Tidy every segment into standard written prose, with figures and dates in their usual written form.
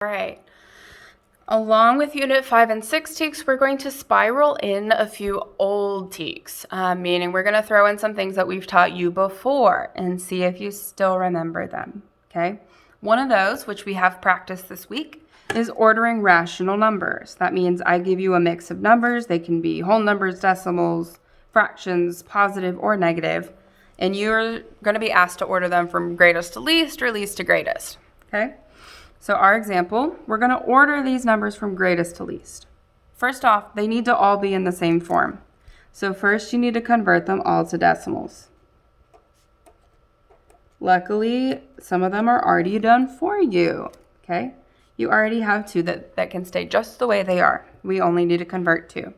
All right. Along with Unit 5 and 6 TEKS, we're going to spiral in a few old TEKS, meaning we're going to throw in some things that we've taught you before and see if you still remember them, okay? One of those, which we have practiced this week, is ordering rational numbers. That means I give you a mix of numbers. They can be whole numbers, decimals, fractions, positive or negative, and you're going to be asked to order them from greatest to least or least to greatest, okay? So our example, we're going to order these numbers from greatest to least. First off, they need to all be in the same form. So first you need to convert them all to decimals. Luckily, some of them are already done for you, okay? You already have two that can stay just the way they are. We only need to convert two.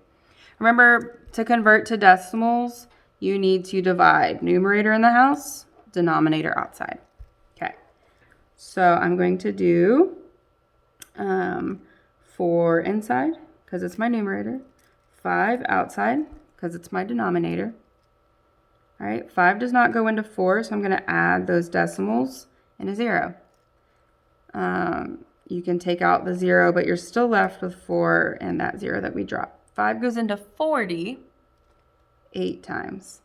Remember, to convert to decimals, you need to divide numerator in the house, denominator outside. So I'm going to do 4 inside, because it's my numerator. 5 outside, because it's my denominator. All right, 5 does not go into 4, so I'm going to add those decimals and a 0. You can take out the 0, but you're still left with 4 and that 0 that we dropped. 5 goes into 40 8 times.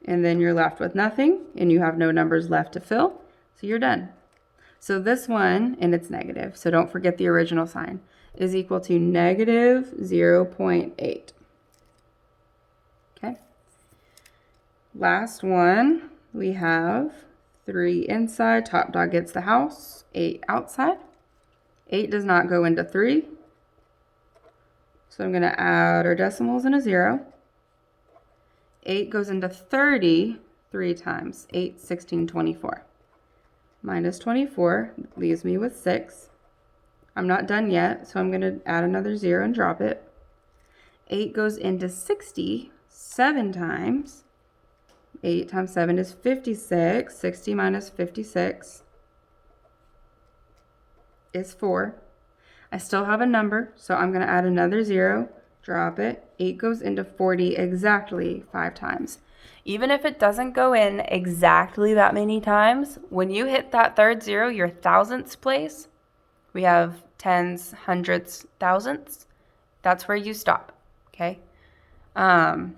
And then you're left with nothing, and you have no numbers left to fill, so you're done. So this one, and it's negative, so don't forget the original sign, is equal to negative 0.8. Okay. Last one, we have 3 inside, top dog gets the house, 8 outside. 8 does not go into 3. So I'm going to add our decimals and a 0. 8 goes into 30 3 times. 8, 16, 24. Minus 24 leaves me with 6. I'm not done yet, so I'm going to add another 0 and drop it. 8 goes into 60 7 times. 8 times 7 is 56. 60 minus 56 is 4. I still have a number, so I'm going to add another 0, drop it. 8 goes into 40 exactly 5 times. Even if it doesn't go in exactly that many times, when you hit that third 0, your thousandths place, we have tens, hundredths, thousandths, that's where you stop, okay? And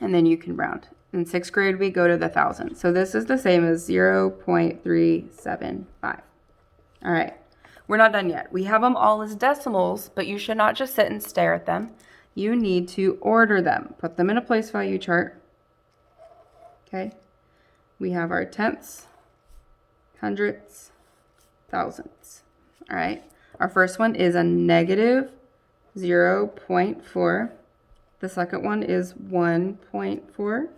then you can round. In 6th grade, we go to the thousand. So this is the same as 0.375. All right, we're not done yet. We have them all as decimals, but you should not just sit and stare at them. You need to order them. Put them in a place value chart. Okay, we have our tenths, hundredths, thousandths. All right, our first one is a negative 0.4. The second one is 1.4.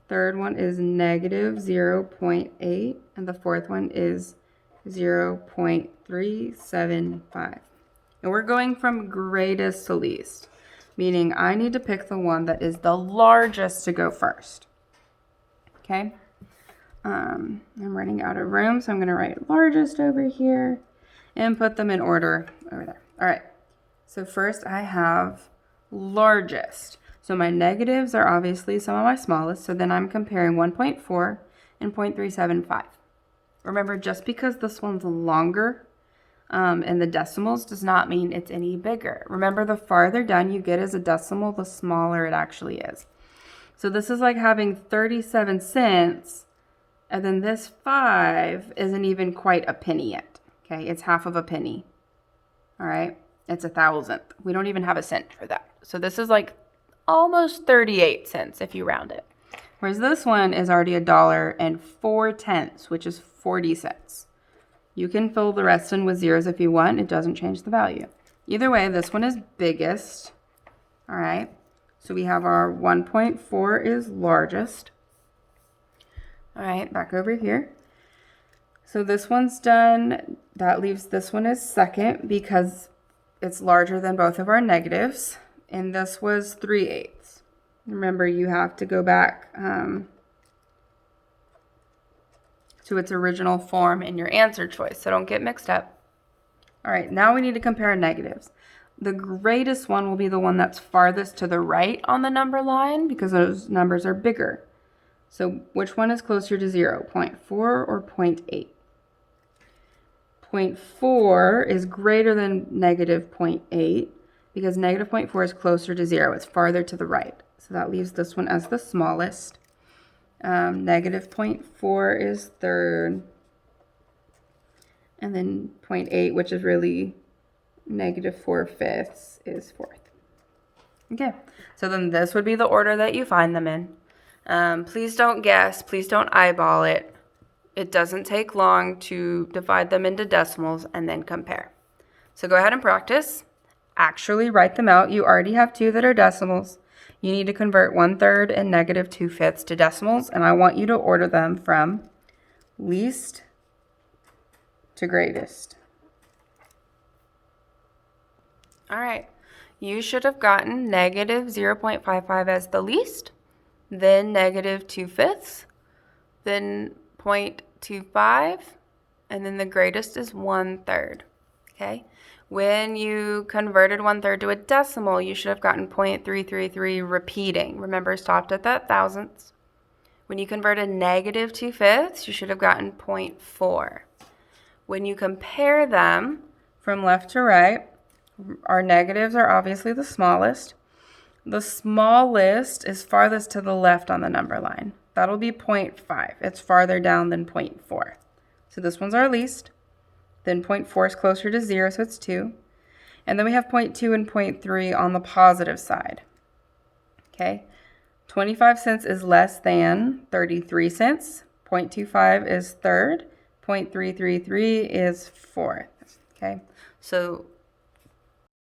Third one is negative 0.8. And the fourth one is 0.375. And we're going from greatest to least, meaning I need to pick the one that is the largest to go first. Okay, I'm running out of room, so I'm going to write largest over here and put them in order over there. All right, so first I have largest. So my negatives are obviously some of my smallest, so then I'm comparing 1.4 and 0.375. Remember, just because this one's longer in the decimals does not mean it's any bigger. Remember, the farther down you get as a decimal, the smaller it actually is. So this is like having 37 cents, and then this 5 isn't even quite a penny yet. Okay, it's half of a penny. All right, it's a thousandth. We don't even have a cent for that. So this is like almost 38 cents if you round it. Whereas this one is already $1.04, which is 40 cents. You can fill the rest in with zeros if you want. It doesn't change the value. Either way, this one is biggest. All right. So we have our 1.4 is largest. All right, back over here. So this one's done. That leaves this one as second because it's larger than both of our negatives. And this was 3/8. Remember, you have to go back to its original form in your answer choice, so don't get mixed up. All right, now we need to compare negatives. The greatest one will be the one that's farthest to the right on the number line because those numbers are bigger. So which one is closer to 0, 0.4 or 0.8? 0.4 is greater than negative 0.8 because negative 0.4 is closer to 0. It's farther to the right. So that leaves this one as the smallest. Negative 0.4 is third. And then 0.8, which is really negative 4/5, is fourth. Okay, so then this would be the order that you find them in. Please don't guess. Please don't eyeball it. It doesn't take long to divide them into decimals and then compare. So go ahead and practice. Actually write them out. You already have 2 that are decimals. You need to convert 1/3 and negative 2/5 to decimals, and I want you to order them from least to greatest. All right, you should have gotten negative 0.55 as the least, then negative 2/5, then 0.25, and then the greatest is 1/3, okay? When you converted 1/3 to a decimal, you should have gotten 0.333 repeating. Remember, stopped at that thousandths. When you converted negative 2/5, you should have gotten 0.4. When you compare them from left to right, our negatives are obviously the smallest. The smallest is farthest to the left on the number line. That'll be 0.5. It's farther down than 0.4. So this one's our least. Then 0.4 is closer to 0, so it's 2. And then we have 0.2 and 0.3 on the positive side. Okay, 25 cents is less than 33 cents. 0.25 is third. 0.333 is fourth. Okay, so